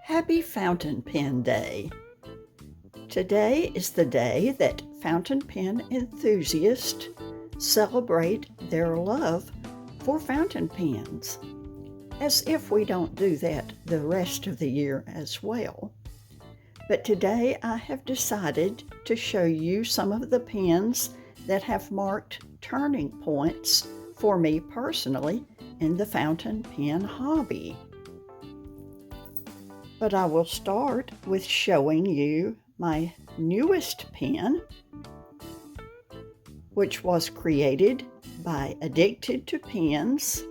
Happy Fountain Pen Day! Today is the day that fountain pen enthusiasts celebrate their love for fountain pens, as if we don't do that the rest of the year as well. But today I have decided to show you some of the pens that have marked turning points for me personally in the fountain pen hobby. But I will start with showing you my newest pen, which was created by Addicted to Pens,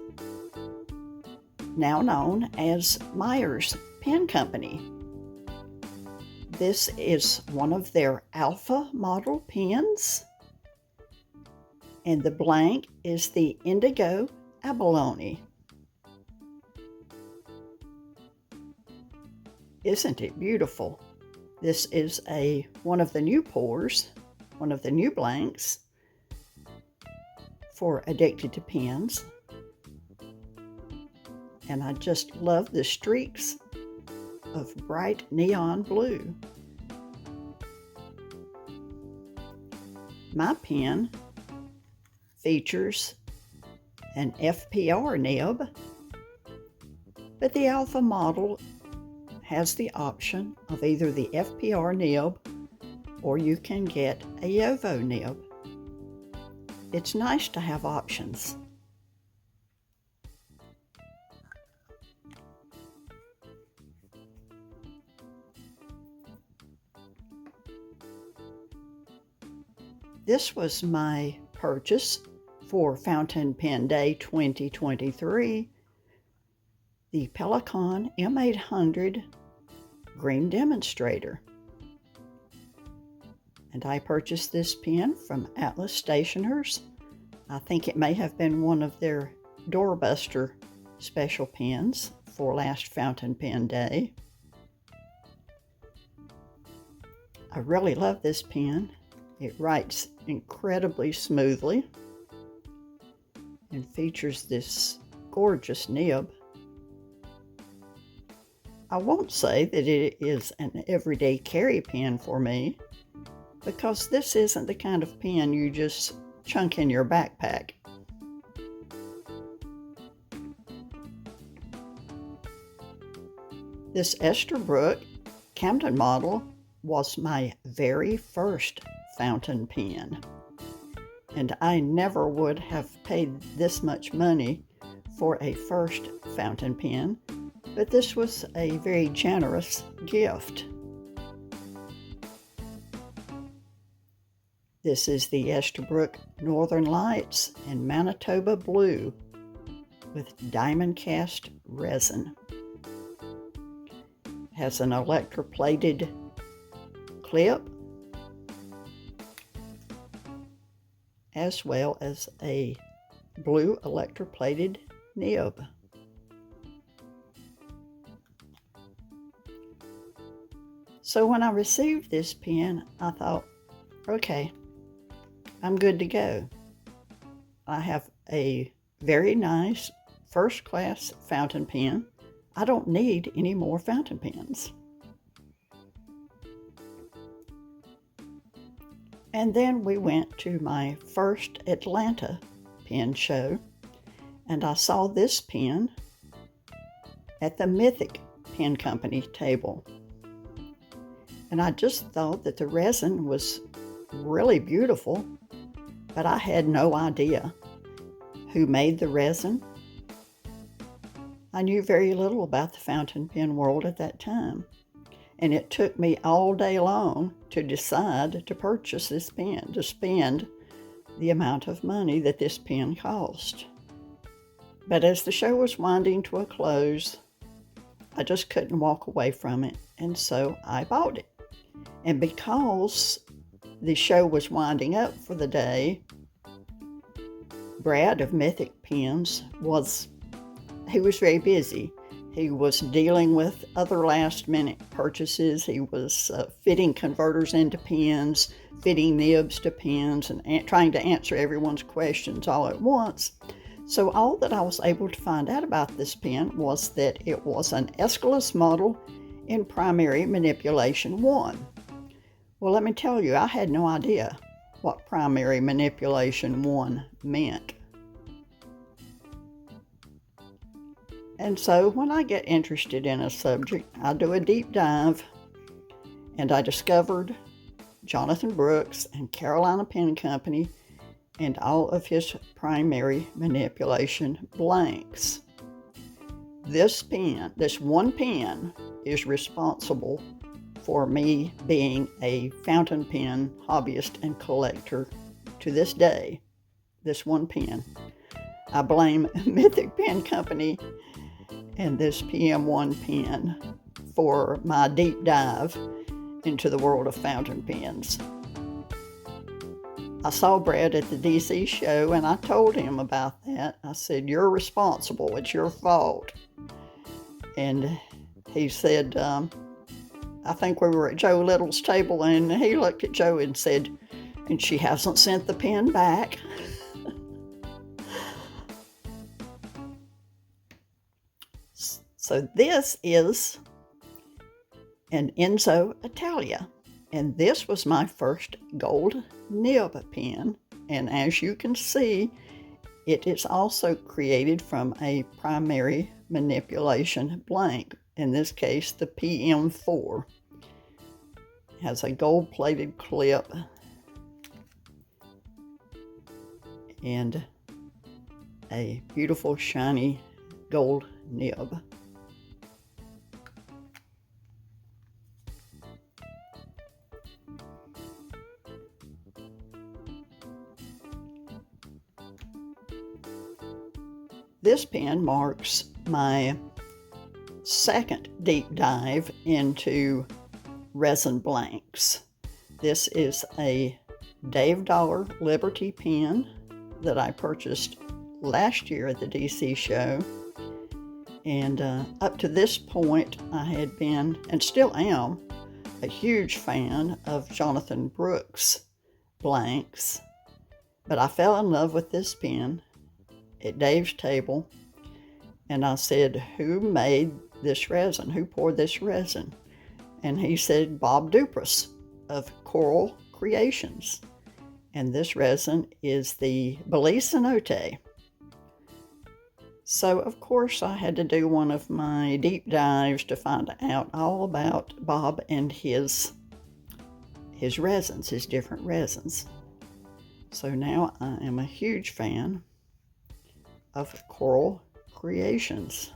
now known as Mythic Pen Company. This is one of their alpha model pens, and the blank is the Indigo Abalone. Isn't it beautiful? This is one of the new pours, one of the new blanks for Addicted to Pens. And I just love the streaks of bright neon blue. My pen features an FPR nib, but the alpha model has the option of either the FPR nib or you can get a JoWo nib. It's nice to have options. This was my purchase for Fountain Pen Day 2023. The Pelikan M800 Green Demonstrator. And I purchased this pen from Atlas Stationers. I think it may have been one of their doorbuster special pens for last Fountain Pen Day. I really love this pen. It writes incredibly smoothly and features this gorgeous nib. I won't say that it is an everyday carry pen for me, because this isn't the kind of pen you just chunk in your backpack. This Esterbrook Camon model was my very first fountain pen, and I never would have paid this much money for a first fountain pen. But this was a very generous gift. This is the Esterbrook Northern Lights in Manitoba Blue with diamond cast resin. Has an electroplated clip as well as a blue electroplated nib. So when I received this pen, I thought, okay, I'm good to go. I have a very nice first-class fountain pen. I don't need any more fountain pens. And then we went to my first Atlanta pen show, and I saw this pen at the Mythic Pen Company table. And I just thought that the resin was really beautiful, but I had no idea who made the resin. I knew very little about the fountain pen world at that time, and it took me all day long to decide to purchase this pen, to spend the amount of money that this pen cost. But as the show was winding to a close, I just couldn't walk away from it, and so I bought it. And because the show was winding up for the day, Brad of Mythic Pens was very busy. He was dealing with other last-minute purchases. He was fitting converters into pens, fitting nibs to pens, and trying to answer everyone's questions all at once. So all that I was able to find out about this pen was that it was an Aeschylus model in Primary Manipulation 1. Well, let me tell you, I had no idea what Primary Manipulation 1 meant. And so when I get interested in a subject, I do a deep dive, and I discovered Jonathan Brooks and Carolina Pen Company and all of his primary manipulation blanks. This one pen, is responsible for me being a fountain pen hobbyist and collector to this day. This one pen. I blame Mythic Pen Company and this PM1 pen for my deep dive into the world of fountain pens. I saw Brad at the DC show and I told him about that. I said, "You're responsible, it's your fault." And he said, I think we were at Joe Little's table, and he looked at Joe and said, "And she hasn't sent the pen back." So this is an Enzo Italia, and this was my first gold nib pen, and as you can see, it is also created from a primary manipulation blank, in this case the PM4. It has a gold-plated clip and a beautiful shiny gold nib. This pen marks my second deep dive into resin blanks. This is a Dave Dollar Liberty pen that I purchased last year at the DC show. And up to this point, I had been, and still am, a huge fan of Jonathan Brooks blanks. But I fell in love with this pen at Dave's table, and I said, "Who made this resin? Who poured this resin?" And he said, "Bob Dupress of Coral Creations." And this resin is the Belize Cenote. So, of course, I had to do one of my deep dives to find out all about Bob and his resins, his different resins. So now I am a huge fan of Coral Creations.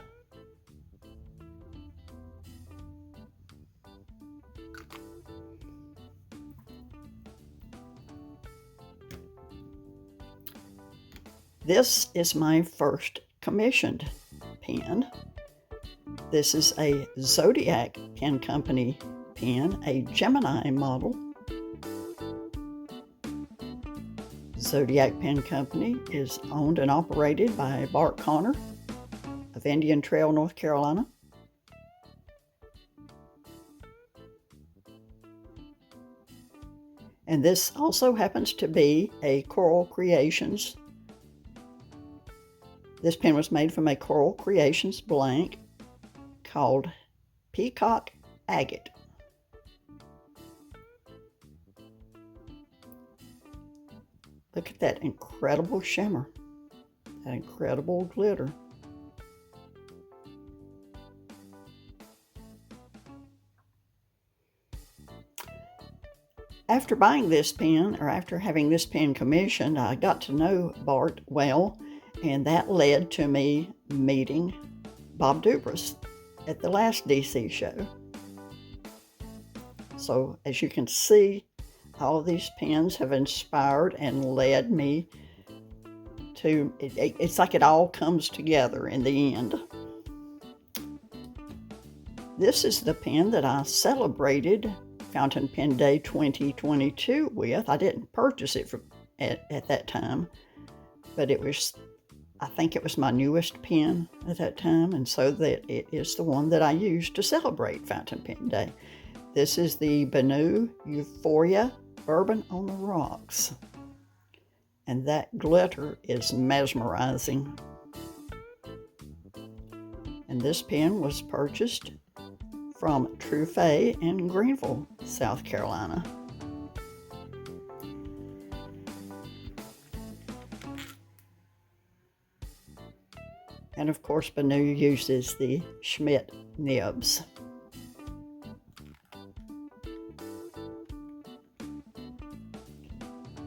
This is my first commissioned pen. This is a Zodiac Pen Company pen, a Gemini model. Zodiac Pen Company is owned and operated by Bart Connor of Indian Trail, North Carolina. And this also happens to be a Coral Creations. This pen was made from a Coral Creations blank called Peacock Agate. Look at that incredible shimmer, that incredible glitter. After buying this pen, or after having this pen commissioned, I got to know Bart well, and that led to me meeting Bob Dupress at the last DC show. So as you can see, all of these pens have inspired and led me to, it's like it all comes together in the end. This is the pen that I celebrated Fountain Pen Day 2022 with. I didn't purchase it at that time, but I think it was my newest pen at that time, and so that it is the one that I used to celebrate Fountain Pen Day. This is the Bonu Euphoria Bourbon on the Rocks, and that glitter is mesmerizing. And this pen was purchased from Trufe in Greenville, South Carolina. And of course, Bonu uses the Schmidt nibs.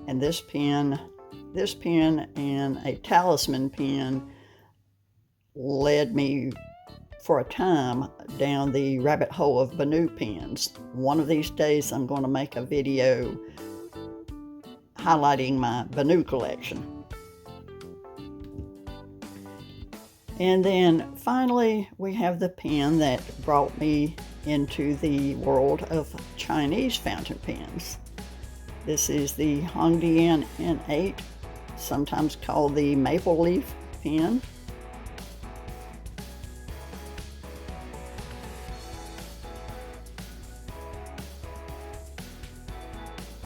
And this pen and a talisman pen led me for a time down the rabbit hole of Bonu pens. One of these days I'm going to make a video highlighting my Bonu collection. And then finally we have the pen that brought me into the world of Chinese fountain pens. This is the Hangan N8, sometimes called the maple leaf pen.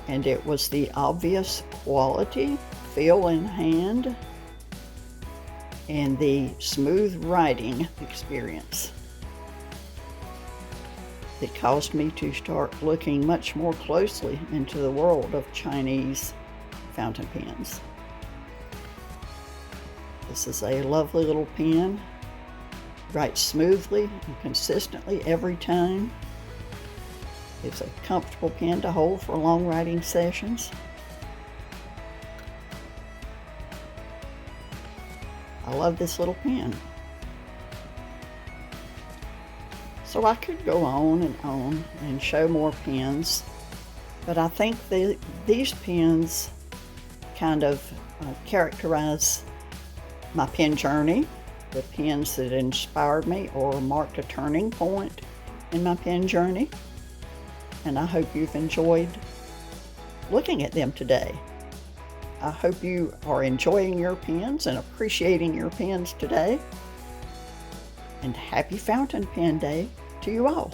And it was the obvious quality, feel in hand, and the smooth writing experience that caused me to start looking much more closely into the world of Chinese fountain pens. This is a lovely little pen, writes smoothly and consistently every time. It's a comfortable pen to hold for long writing sessions. I love this little pen. So I could go on and show more pens, but I think these pens kind of characterize my pen journey, the pens that inspired me or marked a turning point in my pen journey. And I hope you've enjoyed looking at them today. I hope you are enjoying your pens and appreciating your pens today. And happy Fountain Pen Day to you all.